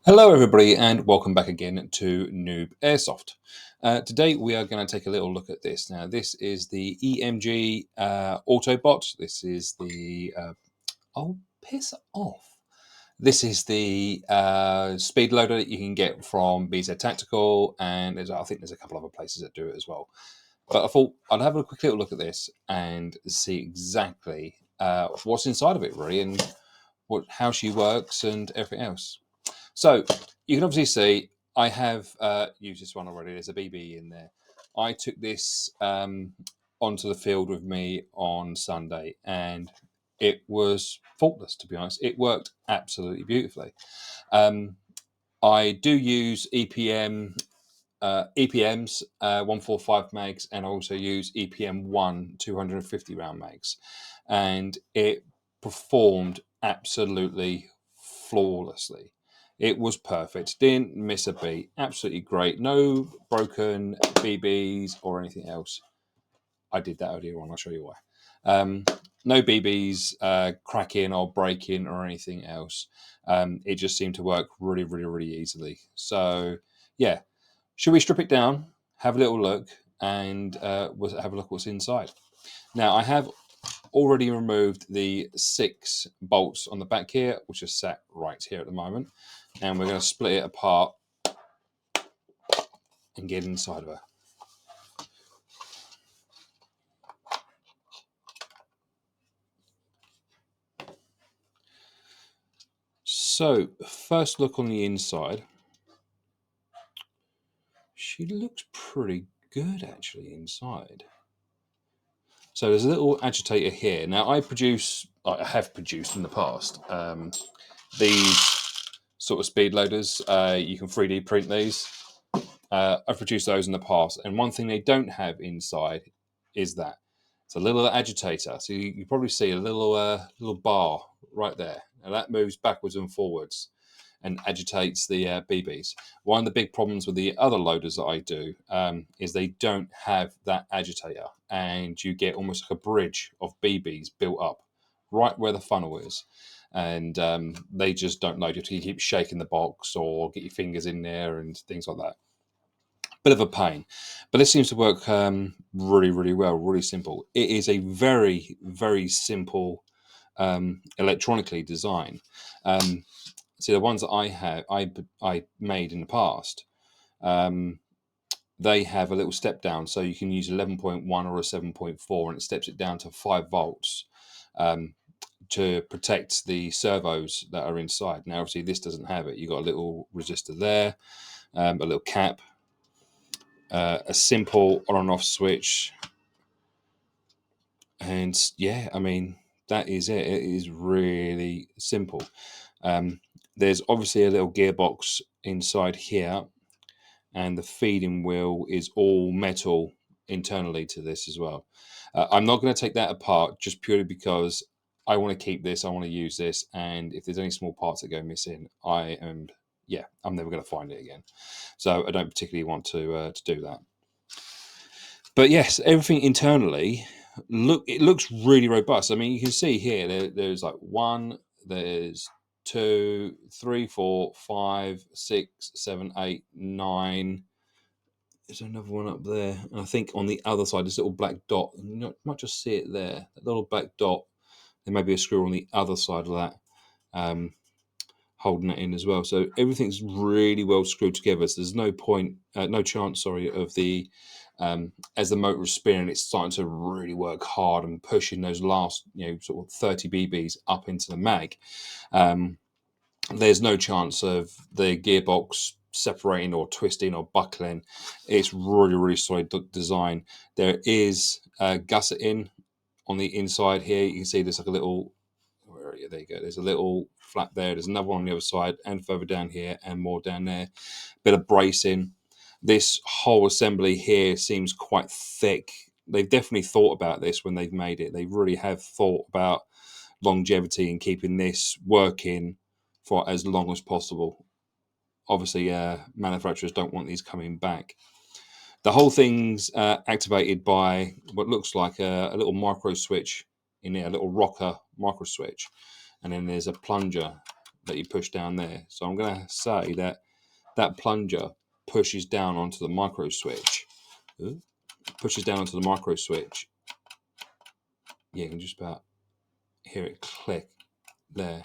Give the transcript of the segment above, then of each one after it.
Hello, everybody, and welcome back again to Noob Airsoft. Today, we are going to take a little look at this. Now, this is the EMG AutoBot. This is the oh, piss off. This is the speed loader that you can get from BZ Tactical, and I think there's a couple other places that do it as well. But I thought I'd have a quick little look at this and see exactly what's inside of it, really, and how she works and everything else. So you can obviously see I have used this one already. There's a BB in there. I took this onto the field with me on Sunday, and it was faultless, to be honest. It worked absolutely beautifully. I do use EPMs 145 mags, and I also use EPM 1 250 round mags, and it performed absolutely flawlessly. It was perfect, didn't miss a beat, absolutely great. No broken BBs or anything else. I did that earlier on, I'll show you why. No BBs cracking or breaking or anything else. It just seemed to work really, really, really easily. So, yeah. Should we strip it down, have a little look, and we'll have a look what's inside? Now, I have already removed the 6 bolts on the back here, which are sat right here at the moment. And we're going to split it apart and get inside of her. So, first look on the inside. She looks pretty good, actually, inside. So there's a little agitator here. Now, I have produced in the past these sort of speed loaders. You can 3D print these. I've produced those in the past, and one thing they don't have inside is that it's a little agitator. So you probably see a little bar right there, and that moves backwards and forwards and agitates the BBs. One of the big problems with the other loaders that I do is they don't have that agitator, and you get almost like a bridge of BBs built up right where the funnel is. And they just don't load. You have to keep shaking the box or get your fingers in there and things like that. Bit of a pain, but this seems to work really, really well, really simple. It is a very, very simple electronically design. See, the ones that I made in the past, they have a little step down, so you can use 11.1 or a 7.4, and it steps it down to 5 volts to protect the servos that are inside. Now, obviously, this doesn't have it. You've got a little resistor there, a little cap, a simple on and off switch, and yeah, I mean, that is it. It is really simple. There's obviously a little gearbox inside here, and the feeding wheel is all metal internally to this as well. I'm not going to take that apart just purely because I want to keep this, I want to use this, and if there's any small parts that go missing, I'm never going to find it again. So I don't particularly want to do that. But yes, everything internally looks really robust. I mean, you can see here there's like 1, there's 2, 3, 4, 5, 6, 7, 8, 9. There's another one up there, and I think on the other side, this little black dot. You might just see it there. That little black dot. There may be a screw on the other side of that, holding it in as well. So everything's really well screwed together. So there's no chance, of the as the motor is spinning, it's starting to really work hard and pushing those last, sort of 30 BBs up into the mag. There's no chance of the gearbox separating or twisting or buckling. It's really, really solid design. There is gusseting on the inside here. You can see there's like a little, where are you? There you go. There's a little flap there. There's another one on the other side, and further down here, and more down there. Bit of bracing. This whole assembly here seems quite thick. They've definitely thought about this when they've made it. They really have thought about longevity and keeping this working for as long as possible. Obviously, manufacturers don't want these coming back. The whole thing's activated by what looks like a little micro switch in there, a little rocker micro switch. And then there's a plunger that you push down there. So I'm going to say that that plunger pushes down onto the micro switch. Pushes down onto the micro switch. Yeah, you can just about hear it click there.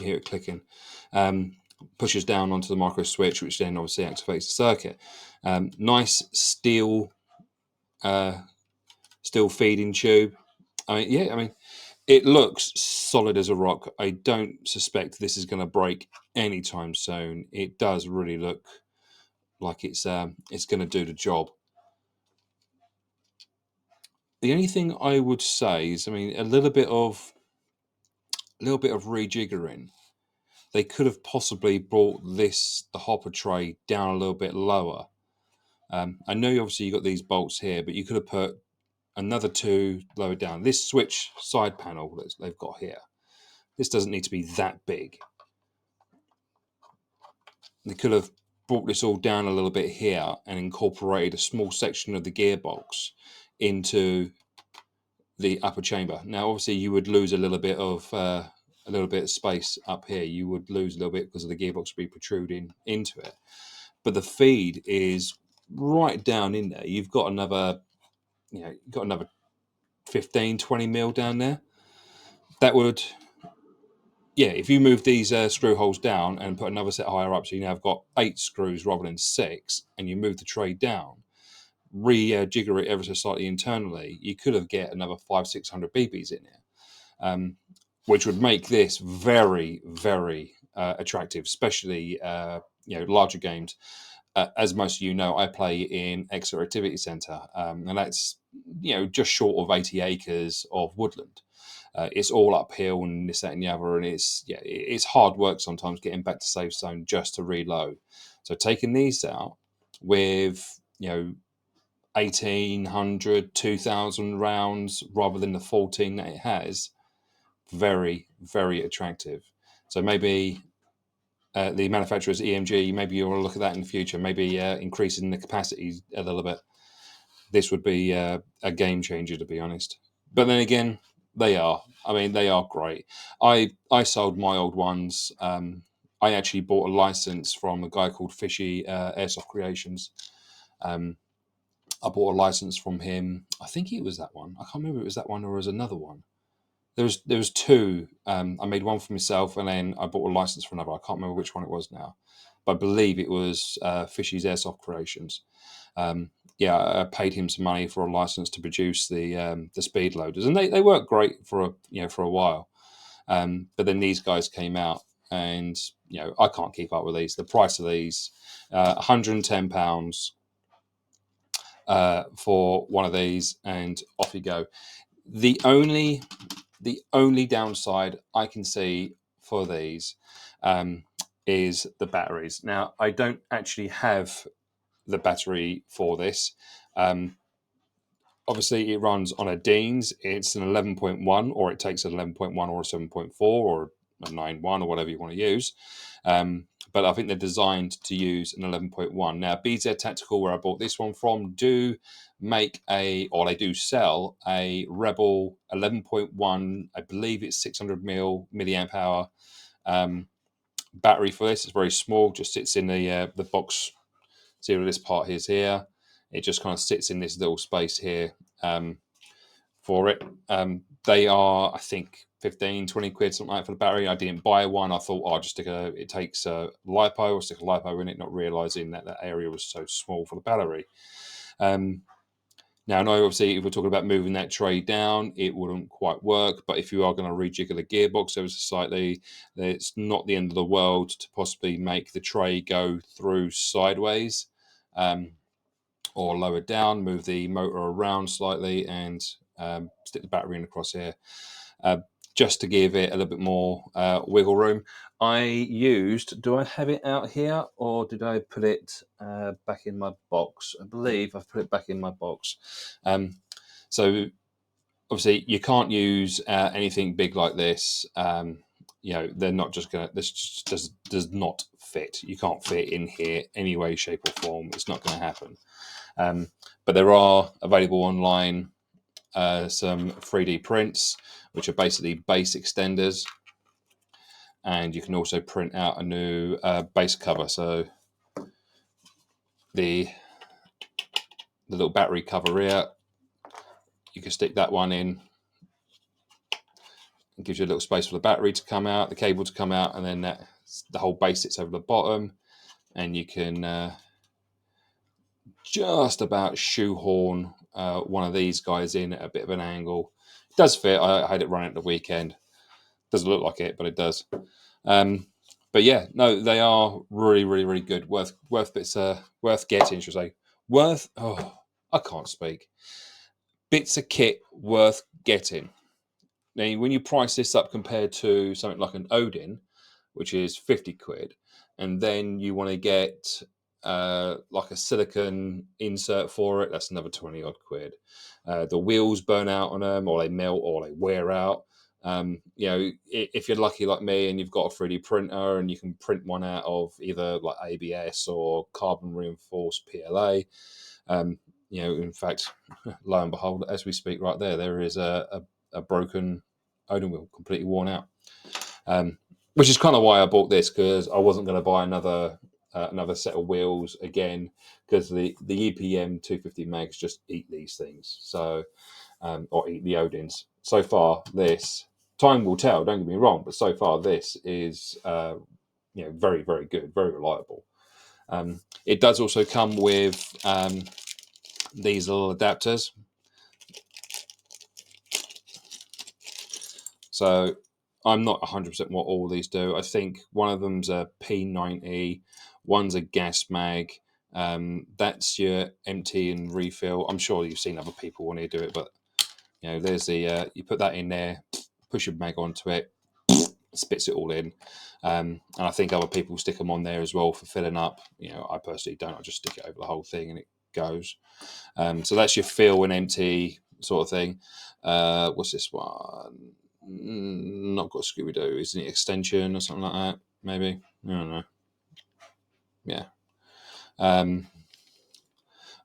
You hear it clicking. Pushes down onto the micro switch, which then obviously activates the circuit. Nice steel feeding tube. I mean, it looks solid as a rock. I don't suspect this is going to break anytime soon. It does really look like it's going to do the job. The only thing I would say is, I mean, a little bit of rejiggering. They could have possibly brought the hopper tray down a little bit lower. I know obviously you got these bolts here, but you could have put another two lower down. This switch side panel that they've got here, this doesn't need to be that big. They could have brought this all down a little bit here and incorporated a small section of the gearbox into the upper chamber. Now, obviously, you would lose a little bit of space up here. You would lose a little bit because of the gearbox would be protruding into it. But the feed is right down in there. You've got another 15, 20 mil down there. That would, if you move these screw holes down and put another set higher up, so you now have got 8 screws rather than 6, and you move the tray down, jigger it ever so slightly internally, you could have get another 500-600 BBs in here, which would make this very, very attractive, especially larger games. As most of you know, I play in Exeter Activity Centre, and that's just short of 80 acres of woodland. It's all uphill and this, that, and the other, and it's hard work sometimes getting back to safe zone just to reload. So taking these out with 1,800, 2,000 rounds rather than the 14 that it has, very, very attractive. So maybe the manufacturer's EMG, maybe you'll look at that in the future, maybe increasing the capacity a little bit. This would be a game changer, to be honest. But then again, they are great. I sold my old ones. I actually bought a license from a guy called Fishy Airsoft Creations. I bought a license from him. I think it was that one. I can't remember if it was that one or it was another one. There was two. I made one for myself, and then I bought a license for another. I can't remember which one it was now, but I believe it was Fishy's Airsoft Creations. I paid him some money for a license to produce the speed loaders, and they work great for a while. But then these guys came out, and I can't keep up with these. The price of these, £110 for one of these, and off you go. The only downside I can see for these is the batteries. Now, I don't actually have the battery for this. Obviously, it runs on a Dean's. It's an 11.1, or it takes an 11.1 or a 7.4 or a 9.1 or whatever you want to use. But I think they're designed to use an 11.1. Now, BZ Tactical, where I bought this one from, they do sell a Rebel 11.1. I believe it's 600 milliamp hour battery for this. It's very small, just sits in the box. See where this part is here. It just kind of sits in this little space here for it. They are, I think, 15, 20 quid, something like that for the battery. I didn't buy one. I thought, I'll just it takes a LiPo, or stick a LiPo in it, not realizing that area was so small for the battery. Now, I know obviously if we're talking about moving that tray down, it wouldn't quite work. But if you are going to rejigger the gearbox ever so slightly, it's not the end of the world to possibly make the tray go through sideways. Or lower down, move the motor around slightly, and stick the battery in across here, just to give it a little bit more wiggle room. Do I have it out here, or did I put it back in my box? I believe I've put it back in my box. So obviously you can't use anything big like this. They're not just going to, this just does not fit. You can't fit in here any way, shape or form. It's not going to happen. But there are available online some 3D prints, which are basically base extenders, and you can also print out a new base cover. So the little battery cover here, you can stick that one in. It gives you a little space for the battery to come out, the cable to come out, and then the whole base sits over the bottom, and you can just about shoehorn one of these guys in at a bit of an angle. It does fit. I had it run at the weekend. Doesn't look like it, but it does. But yeah, no, they are really, really, really good. Worth bits. Worth getting, should I say? Worth. Oh, I can't speak. Bits of kit worth getting. Now, when you price this up compared to something like an Odin, which is 50 quid, and then you want to get like a silicon insert for it, that's another 20 odd quid. The wheels burn out on them, or they melt, or they wear out. If you're lucky like me and you've got a 3D printer and you can print one out of either like ABS or carbon reinforced PLA, in fact, lo and behold, as we speak right there is a broken Odin wheel, completely worn out. Which is kind of why I bought this, because I wasn't going to buy another set of wheels again, because the EPM 250 mags just eat these things, so or eat the Odins. So far, this time will tell. Don't get me wrong, but so far this is very, very good, very reliable. It does also come with these little adapters. So I'm not 100% what all these do. I think one of them's a P90, one's a gas mag. That's your empty and refill. I'm sure you've seen other people when they do it, but there's the you put that in there, push your mag onto it, spits it all in. And I think other people stick them on there as well for filling up. I personally don't. I just stick it over the whole thing and it goes. So that's your fill and empty sort of thing. What's this one? Not got Scooby Doo. Isn't it extension or something like that? Maybe. I don't know. Yeah.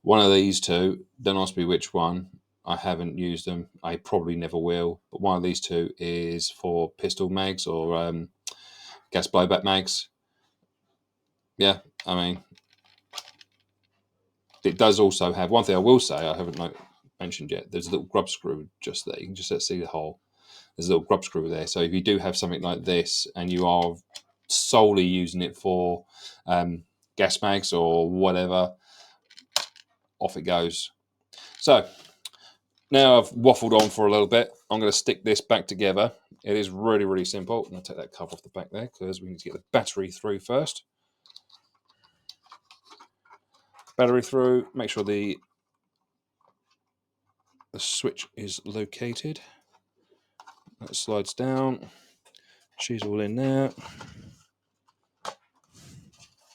One of these two. Don't ask me which one. I haven't used them. I probably never will. But one of these two is for pistol mags or gas blowback mags. Yeah, I mean, it does also have one thing I will say I haven't mentioned yet. There's a little grub screw just there. You can just see the hole. There's a little grub screw there. So if you do have something like this and you are solely using it for gas mags or whatever, off it goes. So now I've waffled on for a little bit. I'm going to stick this back together. It is really, really simple. I'm going to take that cover off the back there because we need to get the battery through first. Battery through. Make sure the switch is located. That slides down. She's all in there.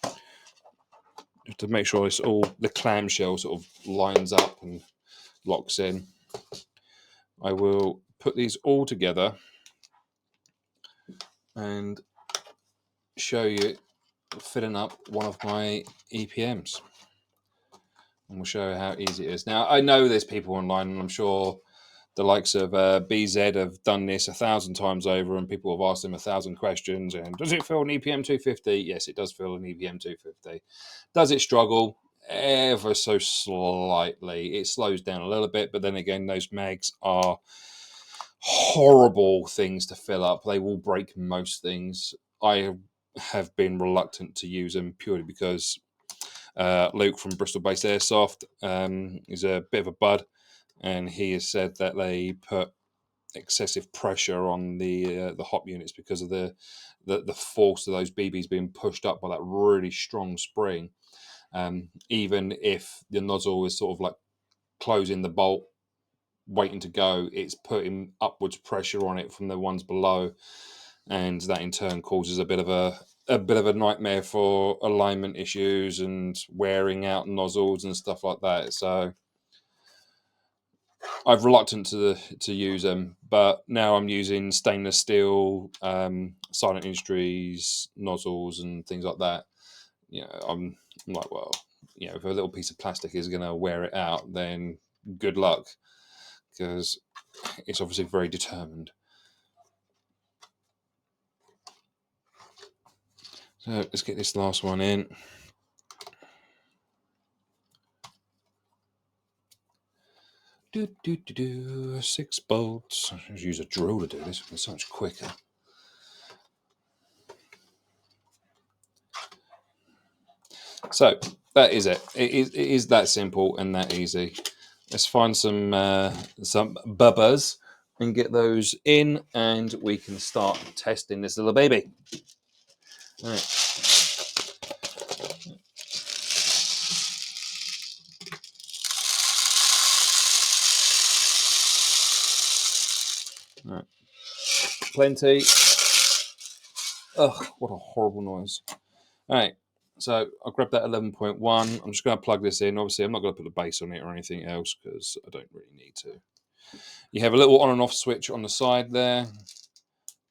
You have to make sure it's all the clamshell sort of lines up and locks in. I will put these all together and show you filling up one of my EPMs. And we'll show you how easy it is. Now, I know there's people online, and I'm sure the likes of BZ have done this 1,000 times over, and people have asked them 1,000 questions. And does it fill an EPM 250? Yes, it does fill an EPM 250. Does it struggle? Ever so slightly. It slows down a little bit, but then again, those mags are horrible things to fill up. They will break most things. I have been reluctant to use them purely because Luke from Bristol Based Airsoft is a bit of a bud, and he has said that they put excessive pressure on the hop units because of the force of those BBs being pushed up by that really strong spring. Even if the nozzle is sort of like closing the bolt, waiting to go, it's putting upwards pressure on it from the ones below, and that in turn causes a bit of a nightmare for alignment issues and wearing out nozzles and stuff like that. So I've reluctant to use them, but now I'm using stainless steel, Silent Industries nozzles and things like that. I'm like, well, if a little piece of plastic is going to wear it out, then good luck, because it's obviously very determined. So let's get this last one in. Do, do, do, do. 6 bolts. I should use a drill to do this. It's so much quicker. So that is it. It is that simple and that easy. Let's find some bubbers and get those in, and we can start testing this little baby. All right. All right. Plenty. Ugh, what a horrible noise. All right. So I'll grab that 11.1. I'm just going to plug this in. Obviously, I'm not going to put the bass on it or anything else because I don't really need to. You have a little on and off switch on the side there.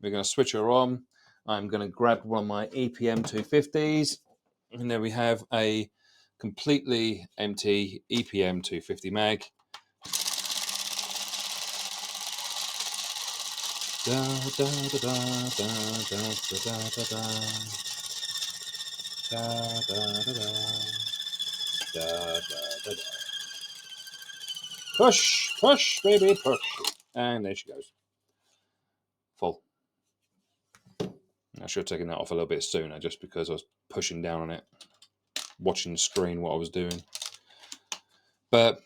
We're going to switch her on. I'm going to grab one of my EPM 250s. And there we have a completely empty EPM 250 mag. Da, da, da, da, da, da, da, da, da, da, da, da, da, da. Push, push, baby, push. And there she goes. Full. I should have taken that off a little bit sooner just because I was pushing down on it, watching the screen what I was doing. But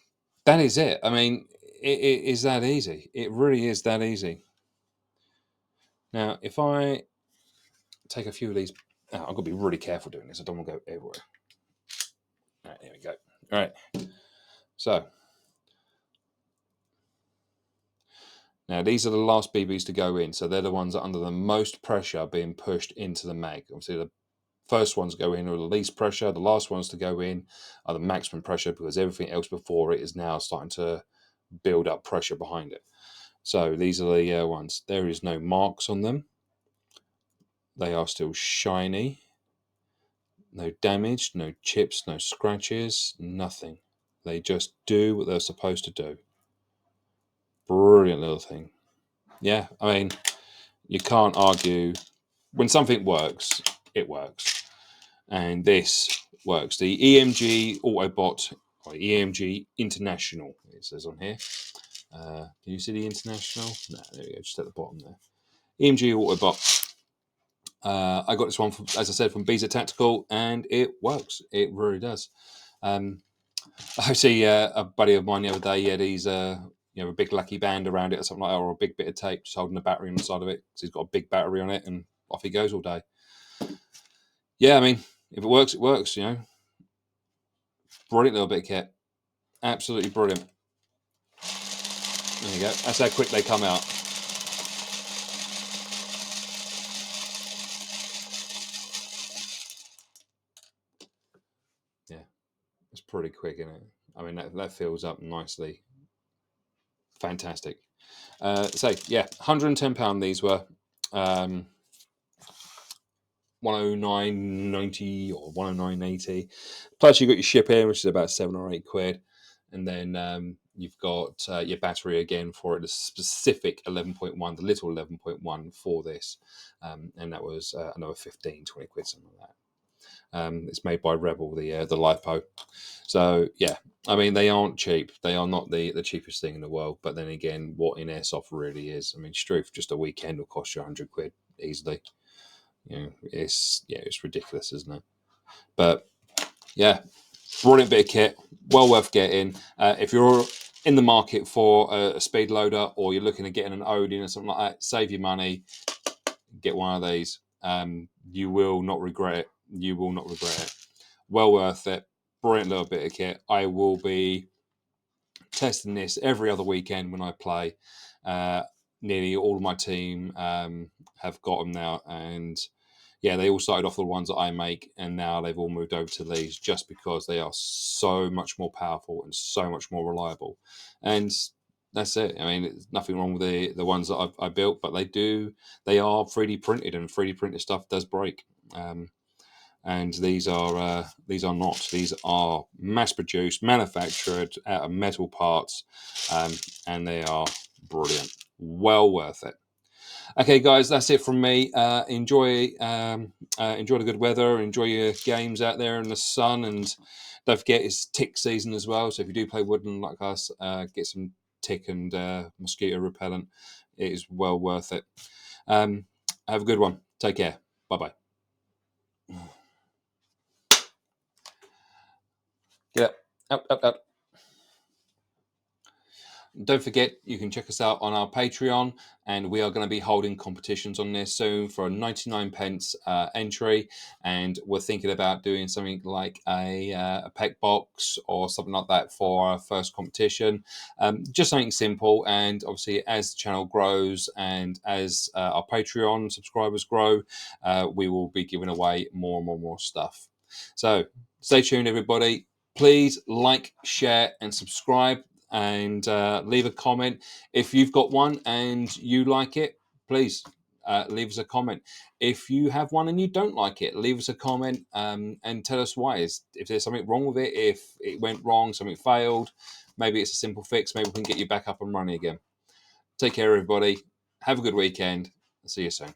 that is it. I mean, it is that easy. It really is that easy. Now, if I take a few of these, I've got to be really careful doing this. I don't want to go everywhere. All right, here we go. All right. So, now these are the last BBs to go in. So they're the ones that are under the most pressure being pushed into the mag. Obviously, the first ones go in are the least pressure. The last ones to go in are the maximum pressure because everything else before it is now starting to build up pressure behind it. So these are the ones. There is no marks on them. They are still shiny. No damage, no chips, no scratches, nothing. They just do what they're supposed to do. Brilliant little thing. Yeah, I mean, you can't argue. When something works, it works. And this works. The EMG AutoBot, or EMG International, it says on here. Can you see the International? No, there we go, just at the bottom there. EMG AutoBot. I got this one, from, as I said, from Beezer Tactical, and it works. It really does. I see a buddy of mine the other day. He had these, a big lucky band around it or something like that, or a big bit of tape just holding a battery on the side of it. So he's got a big battery on it, and off he goes all day. Yeah, I mean, if it works, it works. Brilliant little bit of kit. Absolutely brilliant. There you go. That's how quick they come out. Yeah, it's pretty quick, isn't it? I mean, that fills up nicely. Fantastic. So yeah, £110 these were. 109.90 or 109.80. Plus, you've got your shipping, which is about £7 or £8, and then you've got your battery again for it, the specific 11.1, the little 11.1 for this, and that was another 15, 20 quid, something like that. It's made by Rebel, the LiPo. So yeah, I mean, they aren't cheap. They are not the cheapest thing in the world. But then again, what in airsoft really is, I mean, Struth, just a weekend will cost you £100 easily. It's ridiculous, isn't it? But yeah, brilliant bit of kit, well worth getting. If you're in the market for a speed loader, or you're looking at getting an Odin or something like that, save your money, get one of these. You will not regret it. You will not regret it. Well worth it. Brilliant little bit of kit. I will be testing this every other weekend when I play. Nearly all of my team have got them now, and yeah, they all started off the ones that I make, and now they've all moved over to these just because they are so much more powerful and so much more reliable. And that's it. I mean, there's nothing wrong with the ones that I built, but they are 3D printed, and 3D printed stuff does break. and these are not. These are mass produced, manufactured out of metal parts, and they are brilliant. Well worth it. Okay, guys, that's it from me. Enjoy the good weather. Enjoy your games out there in the sun, and don't forget it's tick season as well. So if you do play Woodland like us, get some tick and mosquito repellent. It is well worth it. Have a good one. Take care. Bye bye. Get up. Don't forget, you can check us out on our Patreon, and we are going to be holding competitions on this soon for a 99 pence entry. And we're thinking about doing something like a pack box or something like that for our first competition. Just something simple. And obviously, as the channel grows and as our Patreon subscribers grow, we will be giving away more and more stuff. So stay tuned, everybody. Please like, share, and subscribe, and leave a comment if you've got one and you like it. Please leave us a comment. If you have one and you don't like it, leave us a comment and tell us why. If there's something wrong with it, if it went wrong, something failed, maybe it's a simple fix. Maybe we can get you back up and running again. Take care, everybody. Have a good weekend. See you soon.